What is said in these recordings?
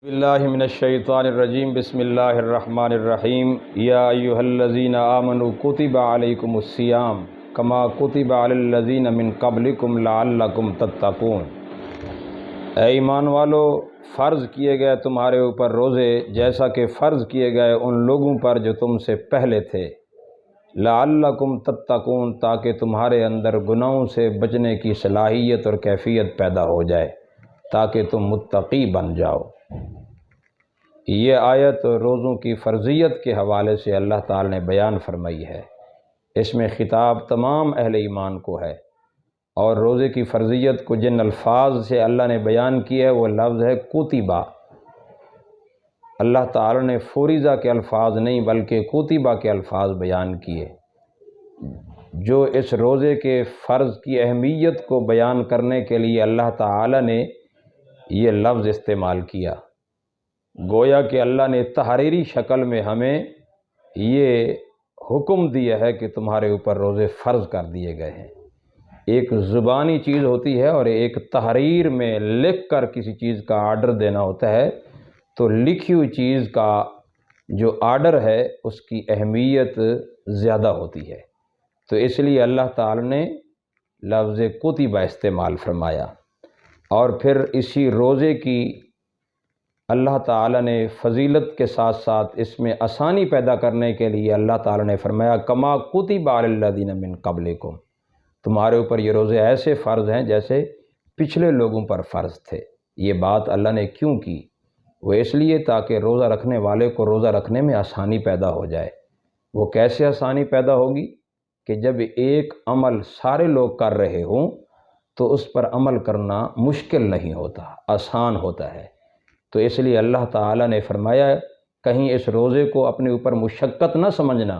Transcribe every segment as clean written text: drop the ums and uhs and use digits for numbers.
باللہ من الشیطان الرجیم بسم اللہ الرحمن الرحیم یا ایہا الذین آمنوا کتب علیکم الصیام کما کتب علی الذین من قبلکم لعلکم تتقون۔ اے ایمان والو، فرض کیے گئے تمہارے اوپر روزے جیسا کہ فرض کیے گئے ان لوگوں پر جو تم سے پہلے تھے، لعلکم تتقون، تاکہ تمہارے اندر گناہوں سے بچنے کی صلاحیت اور کیفیت پیدا ہو جائے، تاکہ تم متقی بن جاؤ۔ یہ آیت روزوں کی فرضیت کے حوالے سے اللہ تعالی نے بیان فرمائی ہے۔ اس میں خطاب تمام اہل ایمان کو ہے، اور روزے کی فرضیت کو جن الفاظ سے اللہ نے بیان کیا ہے وہ لفظ ہے کتبہ۔ اللہ تعالی نے فریضہ کے الفاظ نہیں بلکہ کتبہ کے الفاظ بیان کیے، جو اس روزے کے فرض کی اہمیت کو بیان کرنے کے لیے اللہ تعالی نے یہ لفظ استعمال کیا۔ گویا کہ اللہ نے تحریری شکل میں ہمیں یہ حکم دیا ہے کہ تمہارے اوپر روزے فرض کر دیے گئے ہیں۔ ایک زبانی چیز ہوتی ہے اور ایک تحریر میں لکھ کر کسی چیز کا آرڈر دینا ہوتا ہے، تو لکھی ہوئی چیز کا جو آرڈر ہے اس کی اہمیت زیادہ ہوتی ہے، تو اس لیے اللہ تعالی نے لفظ کتبہ استعمال فرمایا۔ اور پھر اسی روزے کی اللہ تعالی نے فضیلت کے ساتھ ساتھ اس میں آسانی پیدا کرنے کے لیے اللہ تعالی نے فرمایا کما کتب علی الذین من قبلکم، تمہارے اوپر یہ روزے ایسے فرض ہیں جیسے پچھلے لوگوں پر فرض تھے۔ یہ بات اللہ نے کیوں کی؟ وہ اس لیے تاکہ روزہ رکھنے والے کو روزہ رکھنے میں آسانی پیدا ہو جائے۔ وہ کیسے آسانی پیدا ہوگی؟ کہ جب ایک عمل سارے لوگ کر رہے ہوں تو اس پر عمل کرنا مشکل نہیں ہوتا، آسان ہوتا ہے۔ تو اس لیے اللہ تعالیٰ نے فرمایا کہیں اس روزے کو اپنے اوپر مشقت نہ سمجھنا،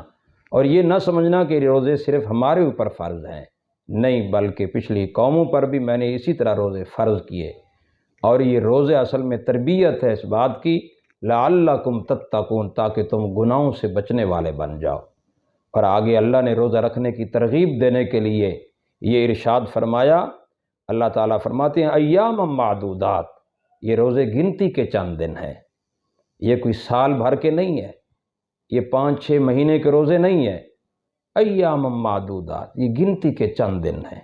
اور یہ نہ سمجھنا کہ روزے صرف ہمارے اوپر فرض ہیں، نہیں بلکہ پچھلی قوموں پر بھی میں نے اسی طرح روزے فرض کیے۔ اور یہ روزے اصل میں تربیت ہے اس بات کی لعلکم تتقون، تاکہ تم گناہوں سے بچنے والے بن جاؤ۔ اور آگے اللہ نے روزہ رکھنے کی ترغیب دینے کے لیے یہ ارشاد فرمایا، اللہ تعالیٰ فرماتے ہیں ایام معدودات، یہ روزے گنتی کے چند دن ہیں، یہ کوئی سال بھر کے نہیں ہے، یہ 5-6 مہینے کے روزے نہیں ہیں۔ ایام معدودات، یہ گنتی کے چند دن ہیں۔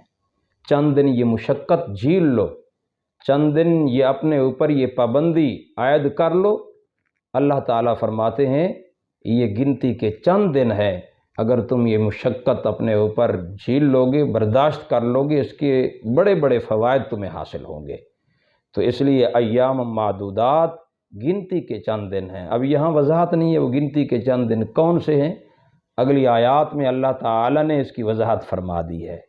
چند دن یہ مشقت جھیل لو، چند دن یہ اپنے اوپر یہ پابندی عائد کر لو۔ اللہ تعالیٰ فرماتے ہیں یہ گنتی کے چند دن ہیں، اگر تم یہ مشقت اپنے اوپر جھیل لو گے، برداشت کر لو گے، اس کے بڑے بڑے فوائد تمہیں حاصل ہوں گے۔ تو اس لیے ایام معدودات گنتی کے چند دن ہیں۔ اب یہاں وضاحت نہیں ہے وہ گنتی کے چند دن کون سے ہیں، اگلی آیات میں اللہ تعالی نے اس کی وضاحت فرما دی ہے،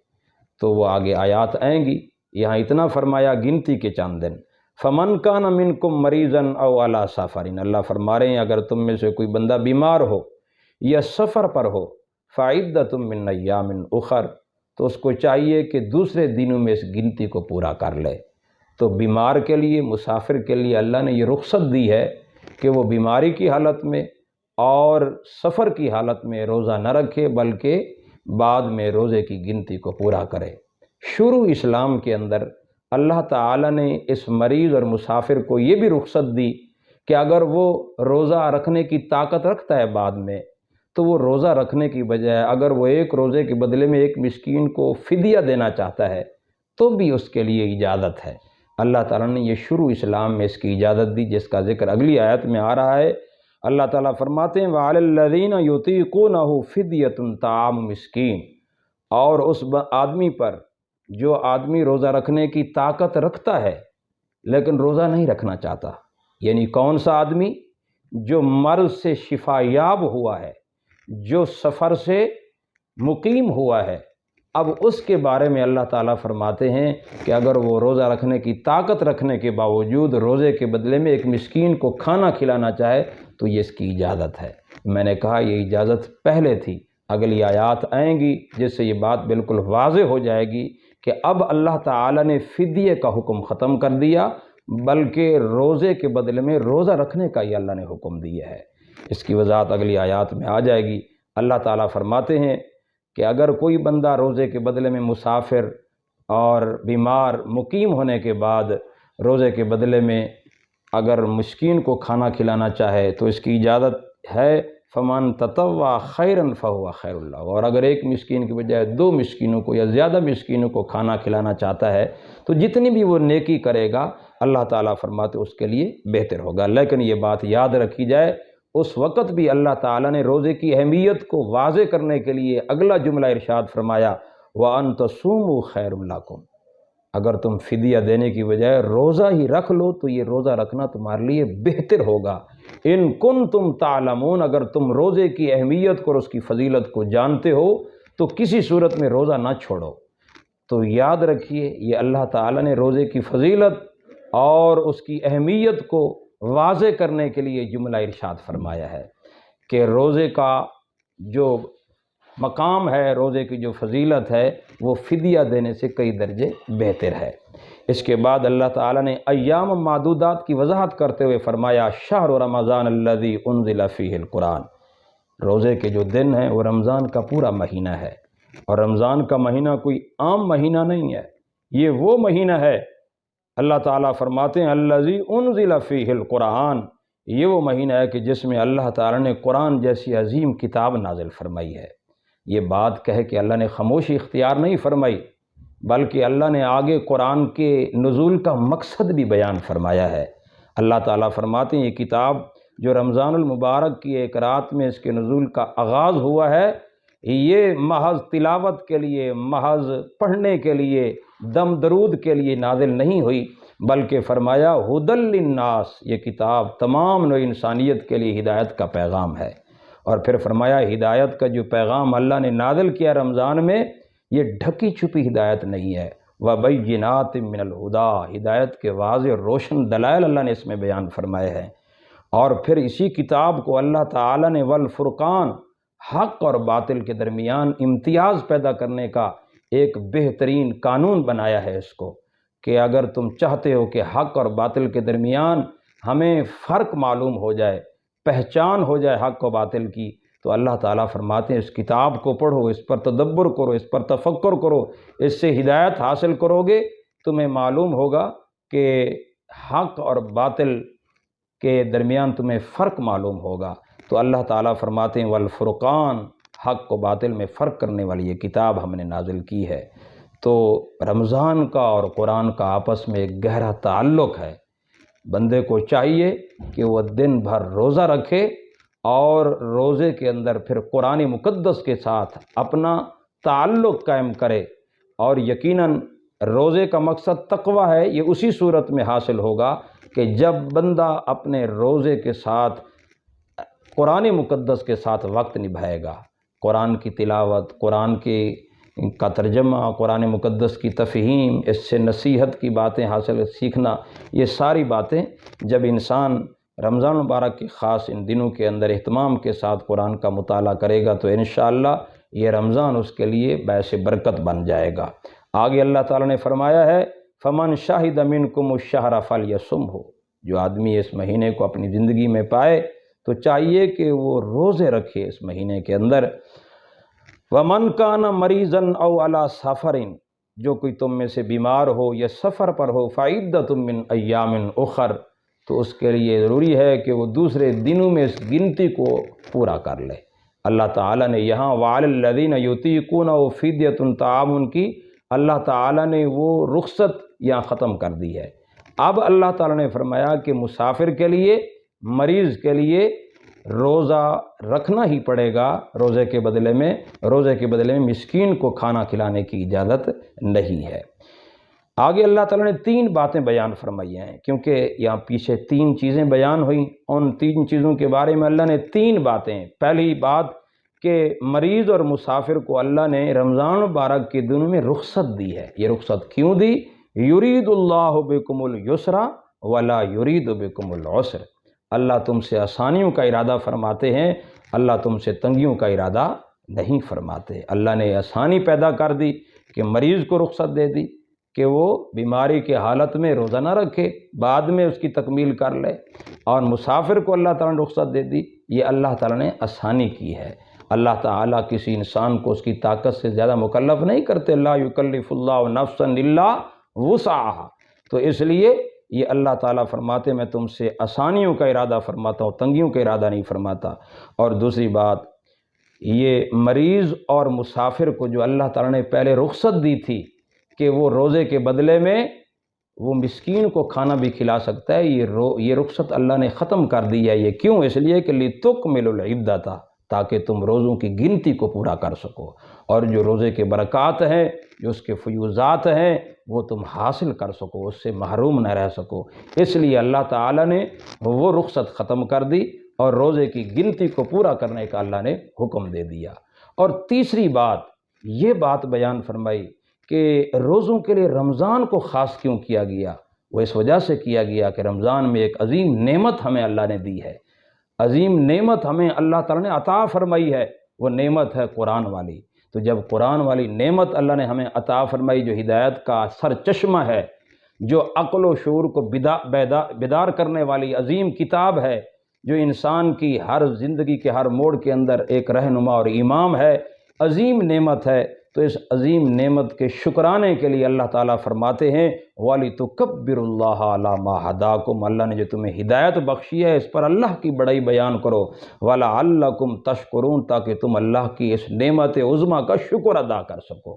تو وہ آگے آیات آئیں گی۔ یہاں اتنا فرمایا گنتی کے چند دن، فمن کان منکم مریضا او علی سفر، اللہ فرما رہے ہیں اگر تم میں سے کوئی بندہ بیمار ہو یا سفر پر ہو، فعدۃ من ایام اخر، تو اس کو چاہیے کہ دوسرے دنوں میں اس گنتی کو پورا کر لے۔ تو بیمار کے لیے، مسافر کے لیے اللہ نے یہ رخصت دی ہے کہ وہ بیماری کی حالت میں اور سفر کی حالت میں روزہ نہ رکھے، بلکہ بعد میں روزے کی گنتی کو پورا کرے۔ شروع اسلام کے اندر اللہ تعالی نے اس مریض اور مسافر کو یہ بھی رخصت دی کہ اگر وہ روزہ رکھنے کی طاقت رکھتا ہے بعد میں، تو وہ روزہ رکھنے کی بجائے اگر وہ ایک روزے کے بدلے میں ایک مسکین کو فدیہ دینا چاہتا ہے تو بھی اس کے لیے اجازت ہے۔ اللہ تعالیٰ نے یہ شروع اسلام میں اس کی اجازت دی، جس کا ذکر اگلی آیت میں آ رہا ہے۔ اللہ تعالیٰ فرماتے ہیں وَعَلَى الَّذِينَ يُطِيقُونَهُ فِدْيَةٌ طَعَامُ مسکین، اور اس آدمی پر جو آدمی روزہ رکھنے کی طاقت رکھتا ہے لیکن روزہ نہیں رکھنا چاہتا، یعنی کون سا آدمی؟ جو مرض سے شفا یاب ہوا ہے، جو سفر سے مقیم ہوا ہے، اب اس کے بارے میں اللہ تعالیٰ فرماتے ہیں کہ اگر وہ روزہ رکھنے کی طاقت رکھنے کے باوجود روزے کے بدلے میں ایک مسکین کو کھانا کھلانا چاہے تو یہ اس کی اجازت ہے۔ میں نے کہا یہ اجازت پہلے تھی، اگلی آیات آئیں گی جس سے یہ بات بالکل واضح ہو جائے گی کہ اب اللہ تعالیٰ نے فدیے کا حکم ختم کر دیا، بلکہ روزے کے بدلے میں روزہ رکھنے کا ہی اللہ نے حکم دیا ہے۔ اس کی وضاحت اگلی آیات میں آ جائے گی۔ اللہ تعالیٰ فرماتے ہیں کہ اگر کوئی بندہ روزے کے بدلے میں مسافر اور بیمار مقیم ہونے کے بعد روزے کے بدلے میں اگر مسکین کو کھانا کھلانا چاہے تو اس کی اجازت ہے، فمن تطوع خیرا فہو خیر اللہ، اور اگر ایک مسکین کی بجائے 2 مسکینوں کو یا زیادہ مسکینوں کو کھانا کھلانا چاہتا ہے تو جتنی بھی وہ نیکی کرے گا اللہ تعالیٰ فرماتے اس کے لیے بہتر ہوگا۔ لیکن یہ بات یاد رکھی جائے، اس وقت بھی اللہ تعالیٰ نے روزے کی اہمیت کو واضح کرنے کے لیے اگلا جملہ ارشاد فرمایا، وَأَن تَصُومُوا خَيْرٌ لَكُمْ، اگر تم فدیہ دینے کی بجائے روزہ ہی رکھ لو تو یہ روزہ رکھنا تمہارے لیے بہتر ہوگا۔ ان کنتم تعلمون، اگر تم روزے کی اہمیت کو اور اس کی فضیلت کو جانتے ہو تو کسی صورت میں روزہ نہ چھوڑو۔ تو یاد رکھیے، یہ اللہ تعالیٰ نے روزے کی فضیلت اور اس کی اہمیت کو واضح کرنے کے لیے جملہ ارشاد فرمایا ہے کہ روزے کا جو مقام ہے، روزے کی جو فضیلت ہے، وہ فدیہ دینے سے کئی درجے بہتر ہے۔ اس کے بعد اللہ تعالیٰ نے ایام معدودات کی وضاحت کرتے ہوئے فرمایا، شہر رمضان الذی انزل فیہ القرآن، روزے کے جو دن ہیں وہ رمضان کا پورا مہینہ ہے، اور رمضان کا مہینہ کوئی عام مہینہ نہیں ہے، یہ وہ مہینہ ہے، اللہ تعالیٰ فرماتے ہیں الذی انزل فیہ القرآن، یہ وہ مہینہ ہے کہ جس میں اللہ تعالیٰ نے قرآن جیسی عظیم کتاب نازل فرمائی ہے۔ یہ بات کہے کہ اللہ نے خاموشی اختیار نہیں فرمائی، بلکہ اللہ نے آگے قرآن کے نزول کا مقصد بھی بیان فرمایا ہے۔ اللہ تعالیٰ فرماتے ہیں یہ کتاب جو رمضان المبارک کی ایک رات میں اس کے نزول کا آغاز ہوا ہے، یہ محض تلاوت کے لیے، محض پڑھنے کے لیے، دم درود کے لیے نازل نہیں ہوئی، بلکہ فرمایا ھدی للناس، یہ کتاب تمام نوع انسانیت کے لیے ہدایت کا پیغام ہے۔ اور پھر فرمایا ہدایت کا جو پیغام اللہ نے نازل کیا رمضان میں، یہ ڈھکی چھپی ہدایت نہیں ہے، وَبَيِّنَاتٍ مِّنَ الْهُدَىٰ، ہدایت کے واضح اور روشن دلائل اللہ نے اس میں بیان فرمائے ہیں۔ اور پھر اسی کتاب کو اللہ تعالیٰ نے والفرقان، حق اور باطل کے درمیان امتیاز پیدا کرنے کا ایک بہترین قانون بنایا ہے اس کو، کہ اگر تم چاہتے ہو کہ حق اور باطل کے درمیان ہمیں فرق معلوم ہو جائے، پہچان ہو جائے حق و باطل کی، تو اللہ تعالیٰ فرماتے ہیں اس کتاب کو پڑھو، اس پر تدبر کرو، اس پر تفکر کرو، اس سے ہدایت حاصل کرو گے، تمہیں معلوم ہوگا کہ حق اور باطل کے درمیان تمہیں فرق معلوم ہوگا۔ تو اللہ تعالیٰ فرماتے ہیں والفرقان، حق و باطل میں فرق کرنے والی یہ کتاب ہم نے نازل کی ہے۔ تو رمضان کا اور قرآن کا آپس میں ایک گہرا تعلق ہے۔ بندے کو چاہیے کہ وہ دن بھر روزہ رکھے اور روزے کے اندر پھر قرآن مقدس کے ساتھ اپنا تعلق قائم کرے، اور یقیناً روزے کا مقصد تقویٰ ہے، یہ اسی صورت میں حاصل ہوگا کہ جب بندہ اپنے روزے کے ساتھ قرآن مقدس کے ساتھ وقت نبھائے گا، قرآن کی تلاوت، قرآن کا ترجمہ، قرآن مقدس کی تفہیم، اس سے نصیحت کی باتیں حاصل سیکھنا، یہ ساری باتیں جب انسان رمضان مبارک کی خاص ان دنوں کے اندر اہتمام کے ساتھ قرآن کا مطالعہ کرے گا تو انشاءاللہ یہ رمضان اس کے لیے باعث برکت بن جائے گا۔ آگے اللہ تعالیٰ نے فرمایا ہے فمن شاہد منکم الشہر فلیصمہ، جو آدمی اس مہینے کو اپنی زندگی میں پائے تو چاہیے کہ وہ روزے رکھے اس مہینے کے اندر۔ ومن کان مریضا او علی سفر، جو کوئی تم میں سے بیمار ہو یا سفر پر ہو، فعدۃ من ایام اخر، تو اس کے لیے ضروری ہے کہ وہ دوسرے دنوں میں اس گنتی کو پورا کر لے۔ اللہ تعالیٰ نے یہاں وعلی الذین یطیقونہ فدیۃ طعام کی اللہ تعالیٰ نے وہ رخصت یہاں ختم کر دی ہے۔ اب اللہ تعالیٰ نے فرمایا کہ مسافر کے لیے، مریض کے لیے روزہ رکھنا ہی پڑے گا، روزے کے بدلے میں مسکین کو کھانا کھلانے کی اجازت نہیں ہے۔ آگے اللہ تعالیٰ نے 3 باتیں بیان فرمائی ہیں، کیونکہ یہاں پیچھے 3 چیزیں بیان ہوئیں، ان 3 چیزوں کے بارے میں اللہ نے 3 باتیں۔ پہلی بات کہ مریض اور مسافر کو اللہ نے رمضان مبارک کے دنوں میں رخصت دی ہے۔ یہ رخصت کیوں دی؟ یرید اللہ بکم الیسر ولا یرید بکم العسر، اللہ تم سے آسانیوں کا ارادہ فرماتے ہیں، اللہ تم سے تنگیوں کا ارادہ نہیں فرماتے۔ اللہ نے آسانی پیدا کر دی کہ مریض کو رخصت دے دی کہ وہ بیماری کے حالت میں روزہ نہ رکھے، بعد میں اس کی تکمیل کر لے، اور مسافر کو اللہ تعالیٰ نے رخصت دے دی، یہ اللہ تعالیٰ نے آسانی کی ہے۔ اللہ تعالیٰ کسی انسان کو اس کی طاقت سے زیادہ مکلف نہیں کرتے، لا یکلف اللہ نفسا الا وسعہا، تو اس لیے یہ اللہ تعالیٰ فرماتے میں تم سے آسانیوں کا ارادہ فرماتا ہوں، تنگیوں کا ارادہ نہیں فرماتا۔ اور دوسری بات، یہ مریض اور مسافر کو جو اللہ تعالیٰ نے پہلے رخصت دی تھی کہ وہ روزے کے بدلے میں وہ مسکین کو کھانا بھی کھلا سکتا ہے، یہ رخصت اللہ نے ختم کر دی ہے۔ یہ کیوں؟ اس لیے کہ لِتُکْمِلُوا الْعِدَّةَ، تاکہ تم روزوں کی گنتی کو پورا کر سکو، اور جو روزے کے برکات ہیں، جو اس کے فیوزات ہیں، وہ تم حاصل کر سکو، اس سے محروم نہ رہ سکو۔ اس لیے اللہ تعالیٰ نے وہ رخصت ختم کر دی اور روزے کی گنتی کو پورا کرنے کا اللہ نے حکم دے دیا۔ اور تیسری بات، یہ بات بیان فرمائی کہ روزوں کے لیے رمضان کو خاص کیوں کیا گیا؟ وہ اس وجہ سے کیا گیا کہ رمضان میں ایک عظیم نعمت ہمیں اللہ نے دی ہے، عظیم نعمت ہمیں اللہ تعالیٰ نے عطا فرمائی ہے، وہ نعمت ہے قرآن والی۔ تو جب قرآن والی نعمت اللہ نے ہمیں عطا فرمائی، جو ہدایت کا سر چشمہ ہے، جو عقل و شعور کو بیدار کرنے والی عظیم کتاب ہے، جو انسان کی ہر زندگی کے ہر موڑ کے اندر ایک رہنما اور امام ہے، عظیم نعمت ہے، تو اس عظیم نعمت کے شکرانے کے لیے اللہ تعالیٰ فرماتے ہیں وَلِتُكَبِّرُوا اللَّهَ عَلَى مَا هَدَاكُمْ، اللہ نے جو تمہیں ہدایت بخشی ہے اس پر اللہ کی بڑائی بیان کرو، وَلَعَلَّكُمْ تَشْكُرُونَ، تاکہ تم اللہ کی اس نعمت عظمیٰ کا شکر ادا کر سکو۔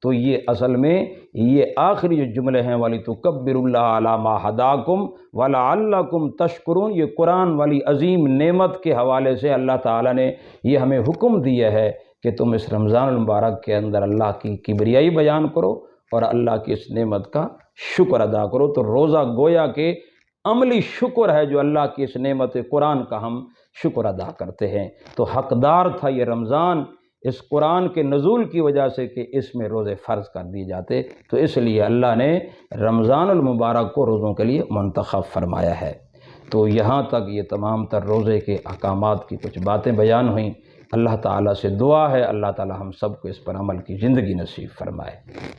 تو یہ اصل میں یہ آخری جو جملے ہیں وَلِتُكَبِّرُوا اللَّهَ عَلَى مَا هَدَاكُمْ وَلَعَلَّكُمْ تَشْكُرُونَ، یہ قرآن والی عظیم نعمت کے حوالے سے اللہ تعالیٰ نے یہ ہمیں حکم دیا ہے کہ تم اس رمضان المبارک کے اندر اللہ کی کبریائی بیان کرو اور اللہ کی اس نعمت کا شکر ادا کرو۔ تو روزہ گویا کہ عملی شکر ہے جو اللہ کی اس نعمت قرآن کا ہم شکر ادا کرتے ہیں۔ تو حقدار تھا یہ رمضان اس قرآن کے نزول کی وجہ سے کہ اس میں روزے فرض کر دیے جاتے، تو اس لیے اللہ نے رمضان المبارک کو روزوں کے لیے منتخب فرمایا ہے۔ تو یہاں تک یہ تمام تر روزے کے احکامات کی کچھ باتیں بیان ہوئیں۔ اللہ تعالیٰ سے دعا ہے اللہ تعالیٰ ہم سب کو اس پر عمل کی زندگی نصیب فرمائے۔